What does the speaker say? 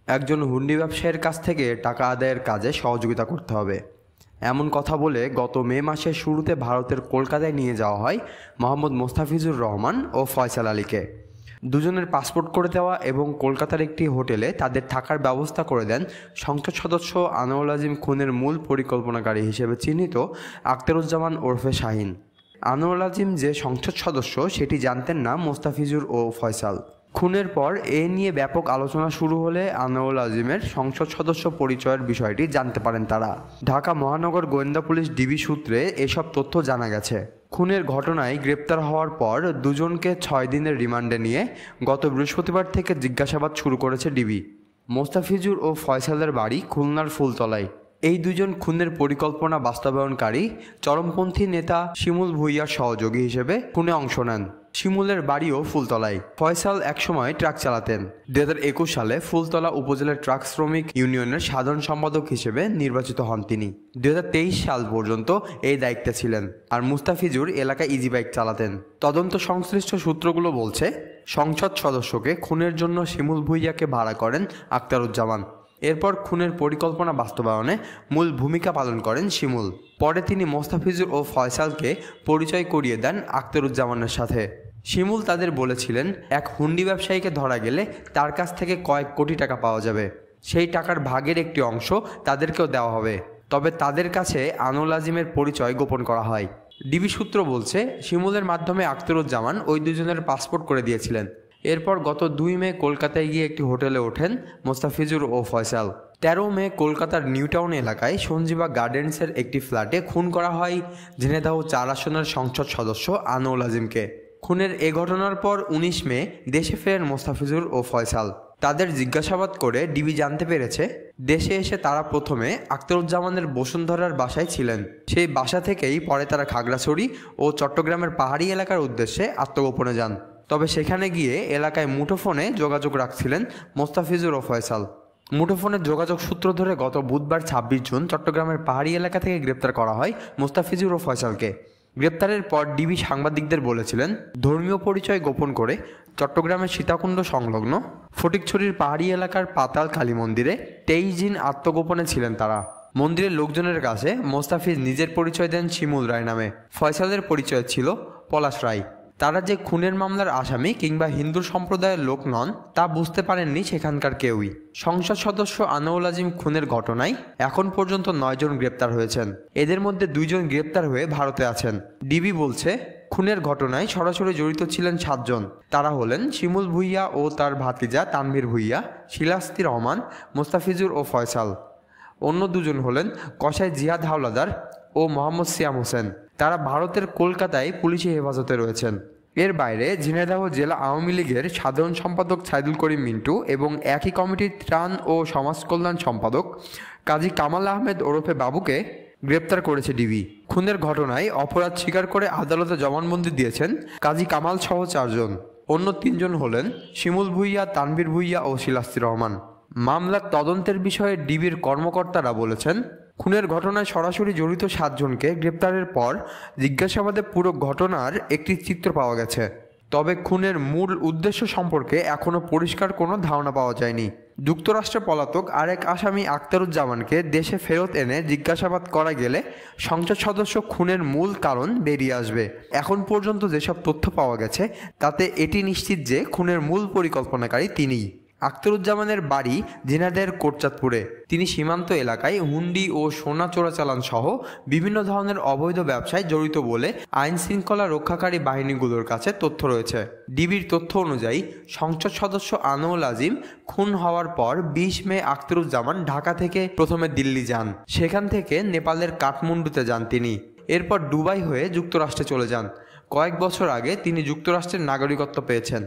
একজন হুন্ডি ব্যবসায়ীর কাছ থেকে টাকা আদায়ের কাজে সহযোগিতা করতে হবে, এমন কথা বলে গত মে মাসের শুরুতে ভারতের কলকাতায় নিয়ে যাওয়া হয় মোহাম্মদ মোস্তাফিজুর রহমান ও ফয়সাল আলীকে। দুজনের পাসপোর্ট করে দেওয়া এবং কলকাতার একটি হোটেলে তাদের থাকার ব্যবস্থা করে দেন সংসদ সদস্য আনোয়ার আজিম খুনের মূল পরিকল্পনাকারী হিসেবে চিহ্নিত আখতারুজ্জামান ওরফে শাহিন। আনোয়ার আজিম যে সংসদ সদস্য সেটি জানতেন না মোস্তাফিজুর ও ফয়সাল। খুনের পর এ নিয়ে ব্যাপক আলোচনা শুরু হলে আনোয়ার আজিমের সংসদ সদস্য পরিচয়ের বিষয়টি জানতে পারেন তারা। ঢাকা মহানগর গোয়েন্দা পুলিশ ডিবি সূত্রে এসব তথ্য জানা গেছে। খুনের ঘটনায় গ্রেপ্তার হওয়ার পর দুজনকে 6 দিনের রিমান্ডে নিয়ে গত বৃহস্পতিবার থেকে জিজ্ঞাসাবাদ শুরু করেছে ডিবি। মোস্তাফিজুর ও ফয়সালের বাড়ি খুলনার ফুলতলায়। এই দুজন খুনের পরিকল্পনা বাস্তবায়নকারী চরমপন্থী নেতা শিমুল ভূঁইয়ার সহযোগী হিসেবে খুনে অংশ নেন। শিমুলের বাড়িও ফুলতলায়। ফয়সাল একসময় ট্রাক চালাতেন। 2021 সালে ফুলতলা উপজেলার ট্রাক শ্রমিক ইউনিয়নের সাধারণ সম্পাদক হিসেবে নির্বাচিত হন তিনি। 2023 সাল পর্যন্ত এই দায়িত্বে ছিলেন। আর মুস্তাফিজুর এলাকায় ইজি বাইক চালাতেন। তদন্ত সংশ্লিষ্ট সূত্রগুলো বলছে, সংসদ সদস্যকে খুনের জন্য শিমুল ভূঁইয়াকে ভাড়া করেন আখতারুজ্জামান। এরপর খুনের পরিকল্পনা বাস্তবায়নে মূল ভূমিকা পালন করেন শিমুল। পরে তিনি মোস্তাফিজুর ও ফয়সালকে পরিচয় করিয়ে দেন আখতারুজ্জামানের সাথে। শিমুল তাদের বলেছিলেন, এক হুন্ডি ব্যবসায়ীকে ধরা গেলে তার কাছ থেকে কয়েক কোটি টাকা পাওয়া যাবে, সেই টাকার ভাগের একটি অংশ তাদেরকেও দেওয়া হবে। তবে তাদের কাছে আনোয়ার আজিমের পরিচয় গোপন করা হয়। ডিবি সূত্র বলছে, শিমুলের মাধ্যমে আখতারুজ্জামান ওই দুজনের পাসপোর্ট করে দিয়েছিলেন। এরপর গত 2 মে কলকাতায় গিয়ে একটি হোটেলে ওঠেন মোস্তাফিজুর ও ফয়সাল। 13 মে কলকাতার নিউটাউন এলাকায় সঞ্জীবা গার্ডেন্সের একটি ফ্ল্যাটে খুন করা হয় ঝিনাইদহ 4 আসনের সংসদ সদস্য আনোয়ার আজিমকে। খুনের এ ঘটনার পর 19 মে দেশে ফেরেন মোস্তাফিজুর ও ফয়সাল। তাদের জিজ্ঞাসাবাদ করে ডিবি জানতে পেরেছে, দেশে এসে তারা প্রথমে আখতারুজ্জামানের বসুন্ধরার বাসায় ছিলেন। সেই বাসা থেকেই পরে তারা খাগড়াছড়ি ও চট্টগ্রামের পাহাড়ি এলাকার উদ্দেশ্যে আত্মগোপনে যান। তবে সেখানে গিয়ে এলাকায় মুঠোফোনে যোগাযোগ রাখছিলেন মোস্তাফিজুর ও ফয়সাল। মুঠোফোনের যোগাযোগ সূত্র ধরে গত বুধবার 26 জুন চট্টগ্রামের পাহাড়ি এলাকা থেকে গ্রেপ্তার করা হয় মোস্তাফিজুর ও ফয়সালকে। গ্রেপ্তারের পর ডিবি সাংবাদিকদের বলেছিলেন, ধর্মীয় পরিচয় গোপন করে চট্টগ্রামের সীতাকুণ্ড সংলগ্ন ফটিকছড়ির পাহাড়ি এলাকার পাতাল কালী মন্দিরে 23 দিন আত্মগোপনে ছিলেন তারা। মন্দিরের লোকজনের কাছে মোস্তাফিজ নিজের পরিচয় দেন শিমুল রায় নামে। ফয়সালের পরিচয় ছিল পলাশ রায়। তারা যে খুনের মামলার আসামি কিংবা হিন্দু সম্প্রদায়ের লোক নন তা বুঝতে পারেননি সেখানকার কেউই। সংসদ সদস্য আনোয়ার আজিম খুনের ঘটনায় এখন পর্যন্ত 9 জন গ্রেপ্তার হয়েছেন। এদের মধ্যে 2 জন গ্রেপ্তার হয়ে ভারতে আছেন। ডিবি বলছে, খুনের ঘটনায় সরাসরি জড়িত ছিলেন 7 জন। তারা হলেন শিমুল ভূঁইয়া ও তার ভাতিজা তানভীর ভূঁইয়া, শিলাস্তি রহমান, মোস্তাফিজুর ও ফয়সাল। অন্য 2 জন হলেন কসাই জিয়াদ হাওলাদার ও মোহাম্মদ সিয়াম হোসেন। তারা ভারতের কলকাতায় পুলিশি হেফাজতে রয়েছেন। এর বাইরে ঝিনাইদহ জেলা আওয়ামী লীগের সাধারণ সম্পাদক সাইদুল করিম মিন্টু এবং একই কমিটির ত্রাণ ও সমাজ কল্যাণ সম্পাদক কাজী কামাল আহমেদ ওরফে বাবুকে গ্রেপ্তার করেছে ডিবি। খুনের ঘটনায় অপরাধ স্বীকার করে আদালতে জবানবন্দি দিয়েছেন কাজী কামাল সহ 4 জন। অন্য 3 জন হলেন শিমুল ভূঁইয়া, তানভীর ভূঁইয়া ও শিলাস্তি রহমান। মামলার তদন্তের বিষয়ে ডিবির কর্মকর্তারা বলেছেন, খুনের ঘটনায় সরাসরি জড়িত 7 জনকে গ্রেপ্তারের পর জিজ্ঞাসাবাদে পুরো ঘটনার একটি চিত্র পাওয়া গেছে। তবে খুনের মূল উদ্দেশ্য সম্পর্কে এখনও পরিষ্কার কোনো ধারণা পাওয়া যায়নি। যুক্তরাষ্ট্রে পলাতক আরেক আসামি আখতারুজ্জামানকে দেশে ফেরত এনে জিজ্ঞাসাবাদ করা গেলে সংসদ সদস্য খুনের মূল কারণ বেরিয়ে আসবে। এখন পর্যন্ত যেসব তথ্য পাওয়া গেছে তাতে এটি নিশ্চিত যে খুনের মূল পরিকল্পনাকারী তিনিই। আখতারুজ্জামানের বাড়ি ঝিনাইদহের কোটচাঁদপুরে। তিনি সীমান্ত এলাকায় হুন্ডি ও সোনা চোরাচালান সহ বিভিন্ন ধরনের অবৈধ ব্যবসায় জড়িত বলে আইন শৃঙ্খলা রক্ষাকারী বাহিনীগুলোর কাছে তথ্য রয়েছে। ডিবির তথ্য অনুযায়ী সংসদ সদস্য আনোয়ার আজিম খুন হওয়ার পর 20 মে আখতারুজ্জামান ঢাকা থেকে প্রথমে দিল্লি যান। সেখান থেকে নেপালের কাঠমান্ডুতে যান তিনি। এরপর দুবাই হয়ে যুক্তরাষ্ট্রে চলে যান। কয়েক বছর আগে তিনি যুক্তরাষ্ট্রের নাগরিকত্ব পেয়েছেন।